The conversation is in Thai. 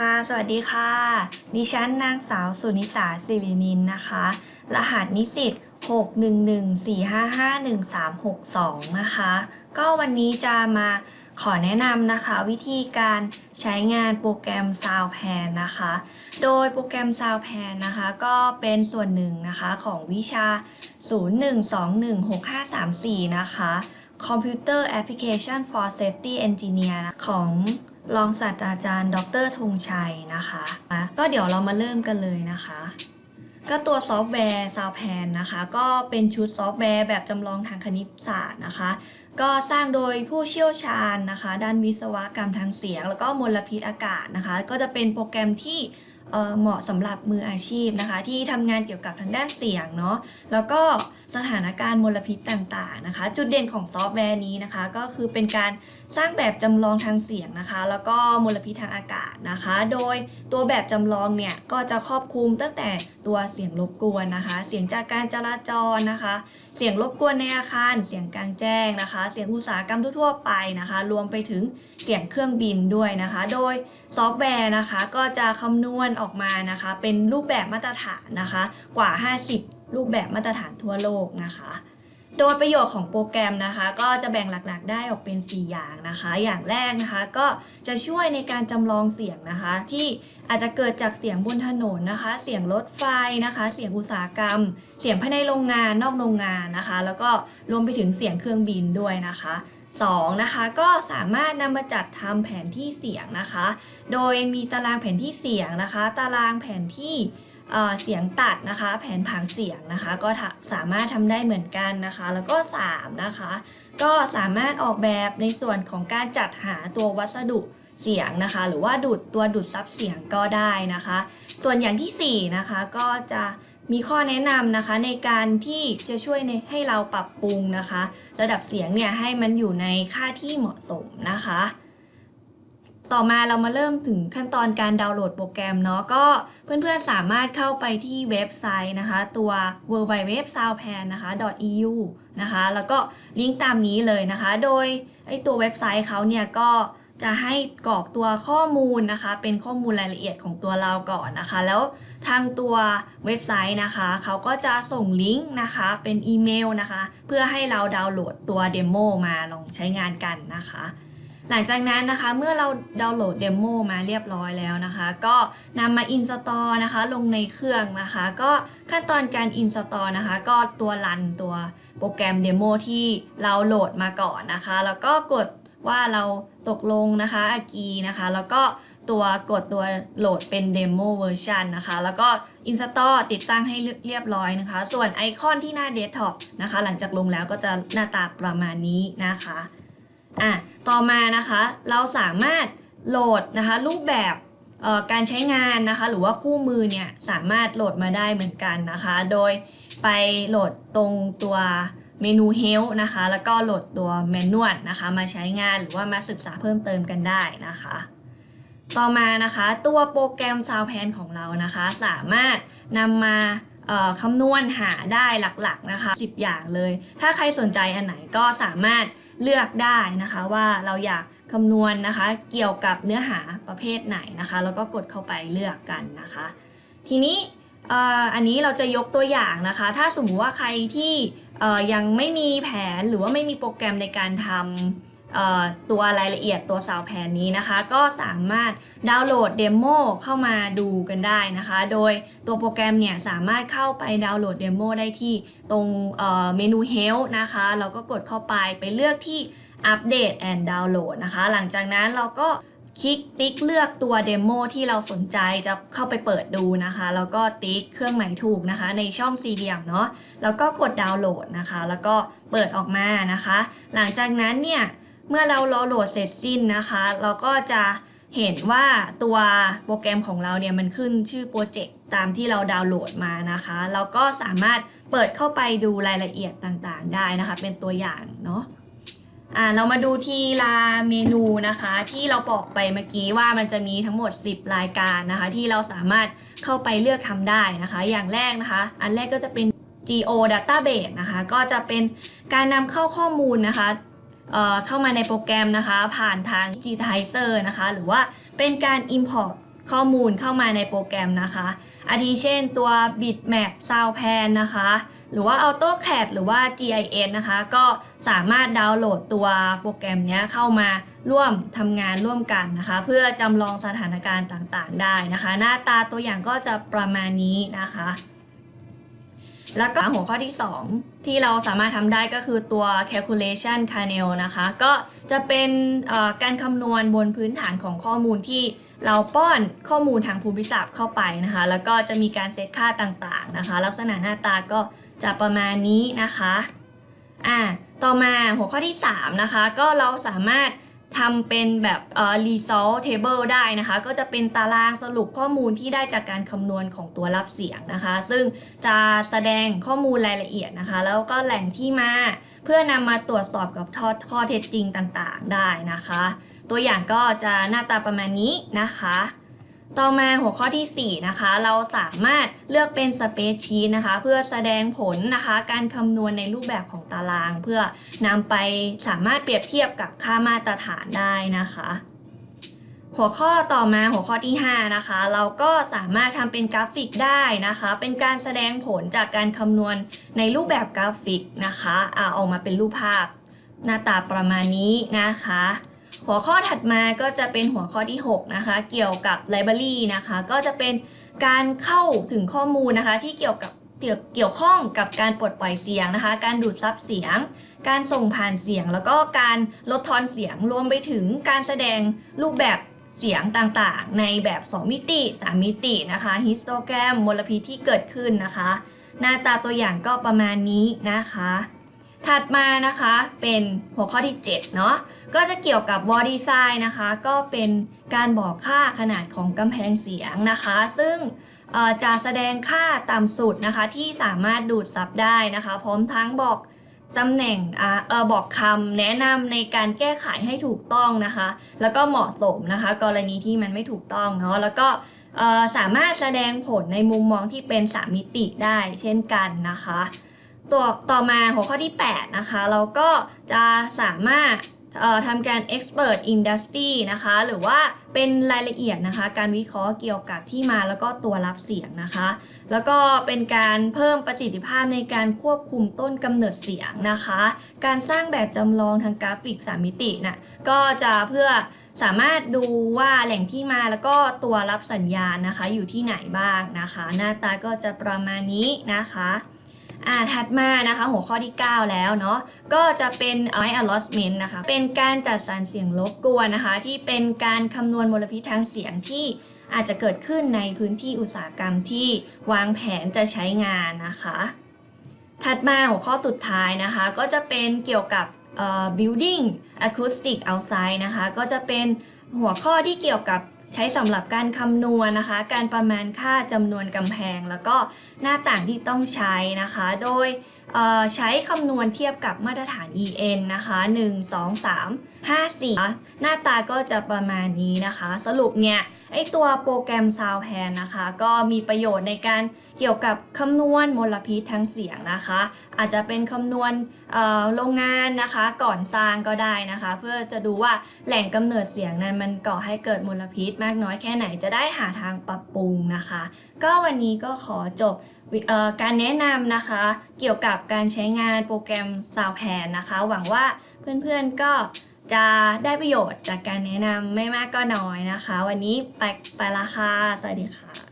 ค่ะสวัสดีค่ะดิฉันนางสาวสุนิสาสิรินินนะคะรหัสนิสิต61145513162นะคะก็วันนี้จะมาขอแนะนำนะคะวิธีการใช้งานโปรแกรม SoundPan นะคะโดยโปรแกรม SoundPan นะคะก็เป็นส่วนหนึ่งนะคะของวิชา01216534นะคะ Computer Application for Safety Engineer ของรองศาสตราจารย์ดร.ธงชัยนะคะก็เดี๋ยวเรามาเริ่มกันเลยนะคะก็ตัวซอฟต์แวร์ SoundPan นะคะก็เป็นชุดซอฟต์แวร์แบบจำลองทางคณิตศาสตร์นะคะก็สร้างโดยผู้เชี่ยวชาญนะคะด้านวิศวกรรมทางเสียงแล้วก็มลพิษอากาศนะคะก็จะเป็นโปรแกรมที่เหมาะสำหรับมืออาชีพนะคะที่ทำงานเกี่ยวกับทางด้านเสียงเนาะแล้วก็สถานการณ์มลพิษต่างๆนะคะจุดเด่นของซอฟต์แวร์นี้นะคะก็คือเป็นการสร้างแบบจำลองทางเสียงนะคะแล้วก็มลพิษทางอากาศนะคะโดยตัวแบบจำลองเนี่ยก็จะครอบคลุมตั้งแต่ตัวเสียงรบกวนนะคะเสียงจากการจราจรนะคะเสียงรบกวนในอาคารเสียงกลางแจ้งนะคะเสียงอุตสาหกรรมทั่วๆไปนะคะรวมไปถึงเสียงเครื่องบินด้วยนะคะโดยซอฟต์แวร์นะคะก็จะคำนวณออกมานะคะเป็นรูปแบบมาตรฐานนะคะกว่า50รูปแบบมาตรฐานทั่วโลกนะคะโดยประโยชน์ของโปรแกรมนะคะก็จะแบ่งหลักๆได้ออกเป็น4อย่างนะคะอย่างแรกนะคะก็จะช่วยในการจำลองเสียงนะคะที่อาจจะเกิดจากเสียงบนถนนนะคะเสียงรถไฟนะคะเสียงอุตสาหกรรมเสียงภายในโรงงานนอกโรงงานนะคะแล้วก็รวมไปถึงเสียงเครื่องบินด้วยนะคะ2นะคะก็สามารถนำมาจัดทำแผนที่เสียงนะคะโดยมีตารางแผนที่เสียงนะคะตารางแผนที่เสียงตัดนะคะแผนผังเสียงนะคะก็สามารถทำได้เหมือนกันนะคะแล้วก็3นะคะก็สามารถออกแบบในส่วนของการจัดหาตัววัสดุเสียงนะคะหรือว่าตัวดูดซับเสียงก็ได้นะคะส่วนอย่างที่4นะคะก็จะมีข้อแนะนำนะคะในการที่จะช่วยให้เราปรับปรุงนะคะระดับเสียงเนี่ยให้มันอยู่ในค่าที่เหมาะสมนะคะต่อมาเรามาเริ่มถึงขั้นตอนการดาวน์โหลดโปรแกรมเนาะก็เพื่อนๆสามารถเข้าไปที่เว็บไซต์นะคะตัว www.soundpan นะคะ .eu นะคะแล้วก็ลิงก์ตามนี้เลยนะคะโดยตัวเว็บไซต์เขาเนี่ยก็จะให้กรอกตัวข้อมูลนะคะเป็นข้อมูลรายละเอียดของตัวเราก่อนนะคะแล้วทางตัวเว็บไซต์นะคะเขาก็จะส่งลิงก์นะคะเป็นอีเมลนะคะเพื่อให้เราดาวน์โหลดตัวเดโมมาลองใช้งานกันนะคะหลังจากนั้นนะคะเมื่อเราดาวน์โหลดเดโมมาเรียบร้อยแล้วนะคะก็นำมาอินสตอลนะคะลงในเครื่องนะคะก็ขั้นตอนการอินสตอลนะคะก็ตัวรันตัวโปรแกรมเดโมที่เราโหลดมาก่อนนะคะแล้วก็กดว่าเราตกลงนะคะagreeนะคะแล้วก็กดตัวโหลดเป็นเดโมเวอร์ชันนะคะแล้วก็อินสตอลติดตั้งให้เรียบร้อยนะคะส่วนไอคอนที่หน้าเดสก์ท็อปนะคะหลังจากลงแล้วก็จะหน้าตาประมาณนี้นะคะต่อมานะคะเราสามารถโหลดนะคะรูปแบบการใช้งานนะคะหรือว่าคู่มือเนี่ยสามารถโหลดมาได้เหมือนกันนะคะโดยไปโหลดตรงตัวเมนู Help นะคะแล้วก็โหลดตัวแมนนวลนะคะมาใช้งานหรือว่ามาศึกษาเพิ่มเติมกันได้นะคะต่อมานะคะตัวโปรแกรม SoundPan ของเรานะคะสามารถนำมาคำนวณหาได้หลักๆนะคะ10อย่างเลยถ้าใครสนใจอันไหนก็สามารถเลือกได้นะคะว่าเราอยากคำนวณนะคะเกี่ยวกับเนื้อหาประเภทไหนนะคะแล้วก็กดเข้าไปเลือกกันนะคะทีนี้อันนี้เราจะยกตัวอย่างนะคะถ้าสมมุติว่าใครที่ยังไม่มีแผนหรือว่าไม่มีโปรแกรมในการทำตัวรายละเอียดตัว SoundPan นี้นะคะก็สามารถดาวน์โหลดเดโมเข้ามาดูกันได้นะคะโดยตัวโปรแกรมเนี่ยสามารถเข้าไปดาวน์โหลดเดโมได้ที่ตรงเมนู Help นะคะเราก็กดเข้าไปเลือกที่ Update and Download นะคะหลังจากนั้นเราก็คลิกติ๊กเลือกตัวเดโมที่เราสนใจจะเข้าไปเปิดดูนะคะแล้วก็ติ๊กเครื่องหมายถูกนะคะในช่องสี่เหลี่ยมเนาะแล้วก็กดดาวน์โหลดนะคะแล้วก็เปิดออกมานะคะหลังจากนั้นเนี่ยเมื่อเราโหลดเสร็จสิ้นนะคะเราก็จะเห็นว่าตัวโปรแกรมของเราเนี่ยมันขึ้นชื่อโปรเจกต์ตามที่เราดาวน์โหลดมานะคะเราก็สามารถเปิดเข้าไปดูรายละเอียดต่างๆได้นะคะเป็นตัวอย่างเนาะเรามาดูทีละเมนูนะคะที่เราบอกไปเมื่อกี้ว่ามันจะมีทั้งหมด10รายการนะคะที่เราสามารถเข้าไปเลือกทำได้นะคะอย่างแรกนะคะอันแรกก็จะเป็น Geo Database นะคะก็จะเป็นการนำเข้าข้อมูลนะคะเข้ามาในโปรแกรมนะคะผ่านทาง Digitizer นะคะหรือว่าเป็นการ Import ข้อมูลเข้ามาในโปรแกรมนะคะอาทิเช่นตัว Bitmap Soundpan นะคะหรือว่า AutoCAD หรือว่า GIS นะคะก็สามารถดาวน์โหลดตัวโปรแกรมนี้เข้ามาร่วมทำงานร่วมกันนะคะเพื่อจำลองสถานการณ์ต่างๆได้นะคะหน้าตาตัวอย่างก็จะประมาณนี้นะคะแล้วก็หัวข้อที่2ที่เราสามารถทำได้ก็คือตัว calculation kernel นะคะก็จะเป็นการคำนวณบนพื้นฐานของข้อมูลที่เราป้อนข้อมูลทางภูมิศาสตร์เข้าไปนะคะแล้วก็จะมีการเซตค่าต่างๆนะคะลักษณะหน้าตาก็จะประมาณนี้นะคะต่อมาหัวข้อที่3นะคะก็เราสามารถทำเป็นแบบresult table ได้นะคะก็จะเป็นตารางสรุปข้อมูลที่ได้จากการคำนวณของตัวรับเสียงนะคะซึ่งจะแสดงข้อมูลรายละเอียดนะคะแล้วก็แหล่งที่มาเพื่อนำมาตรวจสอบกับข้อเท็จจริงต่างๆได้นะคะตัวอย่างก็จะหน้าตาประมาณนี้นะคะต่อมาหัวข้อที่4นะคะเราสามารถเลือกเป็น Spreadsheet นะคะเพื่อแสดงผลนะคะการคำนวณในรูปแบบของตารางเพื่อนำไปสามารถเปรียบเทียบกับค่ามาตรฐานได้นะคะหัวข้อต่อมาหัวข้อที่5นะคะเราก็สามารถทำเป็นกราฟิกได้นะคะเป็นการแสดงผลจากการคำนวณในรูปแบบกราฟิกนะคะออกมาเป็นรูปภาพหน้าตาประมาณนี้นะคะหัวข้อถัดมาก็จะเป็นหัวข้อที่6นะคะเกี่ยวกับ Library นะคะก็จะเป็นการเข้าถึงข้อมูลนะคะที่เกี่ยวข้องกับการปลดปล่อยเสียงนะคะการดูดซับเสียงการส่งผ่านเสียงแล้วก็การลดทอนเสียงรวมไปถึงการแสดงรูปแบบเสียงต่างๆในแบบ2มิติ3มิตินะคะฮิสโตแกรมมลพิษที่เกิดขึ้นนะคะหน้าตาตัวอย่างก็ประมาณนี้นะคะถัดมานะคะเป็นหัวข้อที่7เนาะก็จะเกี่ยวกับ wall design นะคะก็เป็นการบอกค่าขนาดของกำแพงเสียงนะคะซึ่งจะแสดงค่าต่ำสุดนะคะที่สามารถดูดซับได้นะคะพร้อมทั้งบอกตำแหน่งบอกคำแนะนำในการแก้ไขให้ถูกต้องนะคะแล้วก็เหมาะสมนะคะกรณีที่มันไม่ถูกต้องเนาะแล้วก็สามารถแสดงผลในมุมมองที่เป็น3มิติได้เช่นกันนะคะต่อมาหัวข้อที่8นะคะเราก็จะสามารถทำการ expert industry นะคะหรือว่าเป็นรายละเอียดนะคะการวิเคราะห์เกี่ยวกับที่มาแล้วก็ตัวรับเสียงนะคะแล้วก็เป็นการเพิ่มประสิทธิภาพในการควบคุมต้นกำเนิดเสียงนะคะการสร้างแบบจำลองทางกราฟิก3มิตินะก็จะเพื่อสามารถดูว่าแหล่งที่มาแล้วก็ตัวรับสัญญาณนะคะอยู่ที่ไหนบ้างนะคะหน้าตาก็จะประมาณนี้นะคะถัดมานะคะหัวข้อที่9แล้วเนาะก็จะเป็น noise allotment นะคะเป็นการจัดสรรเสียงรบกวนนะคะที่เป็นการคำนวณมลพิษทางเสียงที่อาจจะเกิดขึ้นในพื้นที่อุตสาหกรรมที่วางแผนจะใช้งานนะคะถัดมาหัวข้อสุดท้ายนะคะก็จะเป็นเกี่ยวกับbuilding acoustic outside นะคะก็จะเป็นหัวข้อที่เกี่ยวกับใช้สำหรับการคำนวณนะคะการประมาณค่าจำนวนกำแพงแล้วก็หน้าต่างที่ต้องใช้นะคะโดยใช้คำนวณเทียบกับมาตรฐาน EN นะคะ1 2 3 5 4หน้าตาก็จะประมาณนี้นะคะสรุปเนี่ยไอตัวโปรแกรม Soundpan นะคะก็มีประโยชน์ในการเกี่ยวกับคำนวณมลพิษทางเสียงนะคะอาจจะเป็นคำนวณโรงงานนะคะก่อนสร้างก็ได้นะคะเพื่อจะดูว่าแหล่งกำเนิดเสียงนั้นมันก่อให้เกิดมลพิษมากน้อยแค่ไหนจะได้หาทางปรับปรุงนะคะก็วันนี้ก็ขอจบการแนะนำนะคะเกี่ยวกับการใช้งานโปรแกรม Soundpan นะคะหวังว่าเพื่อนๆก็จะได้ประโยชน์จากการแนะนำไม่มากก็น้อยนะคะวันนี้ไปละค่ะสวัสดีค่ะ